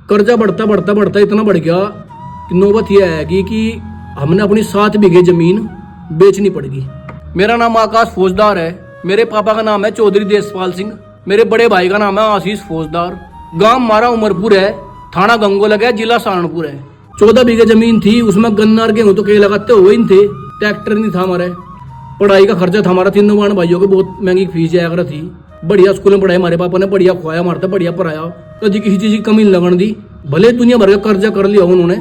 कर्जा बढ़ता बढ़ता बढ़ता इतना बढ़ गया कि नौबत यह आएगी कि हमने अपनी 7 बीघे जमीन बेचनी पड़ेगी। मेरा नाम आकाश फौजदार है। मेरे पापा का नाम है चौधरी देशपाल सिंह। मेरे बड़े भाई का नाम है आशीष फौजदार। गांव हमारा उमरपुर है, थाना गंगोलक है, जिला सहारनपुर है। 14 बीघे जमीन थी, उसमें गन्ना और गेहूं तो के लगाते हुए ही थे। ट्रैक्टर नहीं था हमारे। पढ़ाई का खर्चा था हमारा, तीनों बहन भाइयों को बहुत महंगी फीस जाया कर थी। बढ़िया स्कूल में पढ़ाई हमारे पापा ने, बढ़िया खुआया मारता, बढ़िया पढ़ाया, कभी किसी चीज की कमी लगन दी। भले दुनिया भर का कर्जा कर लिया उन्होंने,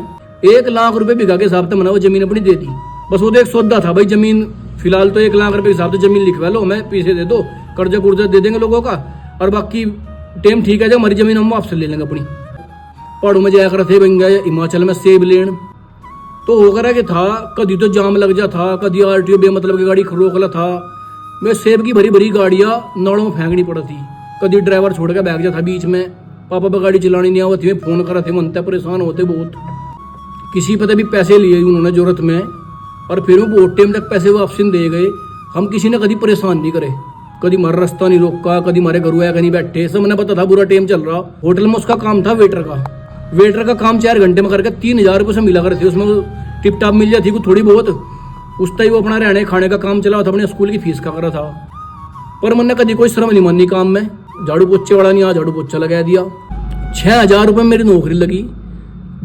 1 लाख रुपए बीघा के हिसाब से मैंने वो जमीन अपनी दे दी। बस वो तो एक सौदा था भाई, जमीन फिलहाल तो 1 लाख रुपए के हिसाब से जमीन लिखवा लो, हमें पैसे दे दो, कर्जा कुर्जा दे देंगे लोगों का, और बाकी टाइम ठीक है जब हमारी जमीन हम वापस ले लेंगे अपनी। पहाड़ों में जाया करते बन गया, हिमाचल में सेब लेन तो होकर के था। कभी तो जाम लग जा था, कभी RTO बेमतलब की गाड़ी रोकला था। मैं सेब की भरी भरी गाड़ियां नालों में फेंकनी पड़ी थी। कभी ड्राइवर छोड़ के बैग जा था बीच में, पापा पर गाड़ी चलानी नहीं आवती, मैं फोन करा थे, मनते परेशान होते बहुत। किसी पता भी पैसे लिए उन्होंने जरूरत में, और फिर वो बहुत टाइम तक पैसे वापस नहीं दे गए। हम किसी ने कभी परेशान नहीं करे, कभी हमारा रास्ता नहीं रोका, कभी हमारे घर आया कहीं बैठे। सब मैंने पता था पूरा टाइम चल रहा। होटल में उसका काम था वेटर का काम 4 घंटे में करके 3000 रुपये से मिला करते, उसमें टिप टाप मिल जाती कुछ थोड़ी बहुत। उस टाइम वो अपना रहने खाने का काम चला था, अपने स्कूल की फीस का कर रहा था। पर मैंने कभी कोई श्रम नहीं मानी काम में। झाड़ू पोछे वाला नहीं, आ झाड़ू पोछा लगा दिया। 6000 रुपये मेरी नौकरी लगी।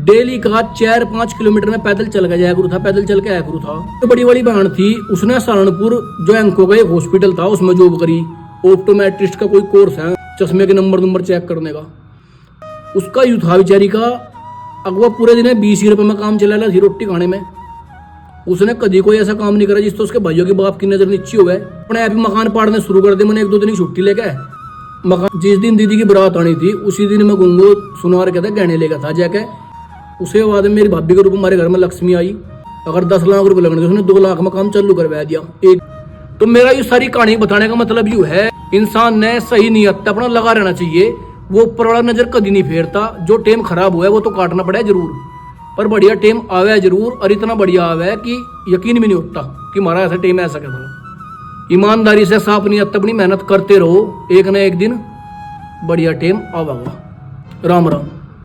डेली का 4-5 किलोमीटर में पैदल चल के जाया करू था, पैदल चल के आया करू था। तो बड़ी बड़ी बहन थी, उसने सहारनपुर जो एंको का एक हॉस्पिटल था उसमें जॉब करी। ऑप्टोमेट्रिस्ट का कोई कोर्स है, चश्मे के नंबर चेक करने का। उसका यू था बेचारी का, अगवा पूरे दिन 20 रुपये में काम चला थी रोटी खाने में। उसने कभी कोई ऐसा काम नहीं करा जिससे उसके भाइयों के बाप की नजर नीची हो गए। अपने आप ही मकान पाड़ने शुरू कर दे। मैंने 1-2 दिन की छुट्टी लेके मकान, जिस दिन दीदी की बारात आनी थी उसी दिन मैं गुंगो सुनार के गहने लेगा था जाके। उसके बाद मेरी भाभी के रूप में हमारे घर में लक्ष्मी आई। अगर 10 लाख रुपए लगने थे, उसने 2 लाख में काम चालू करवा दिया एक। तो मेरा ये सारी कहानी बताने का मतलब यूँ है, इंसान ने सही नियत अपना लगा रहना चाहिए। वो ऊपर वाला नजर कभी नहीं फेरता। जो टाइम खराब हुआ है वो तो काटना पड़ा जरूर, पर बढ़िया टाइम आवे जरूर। और इतना बढ़िया आवे कि यकीन भी नहीं होता कि हमारा ऐसा टाइम ऐसा क्या था। ईमानदारी से साफ नियत अपनी मेहनत करते रहो, एक ना एक दिन बढ़िया टाइम आवेगा। राम राम।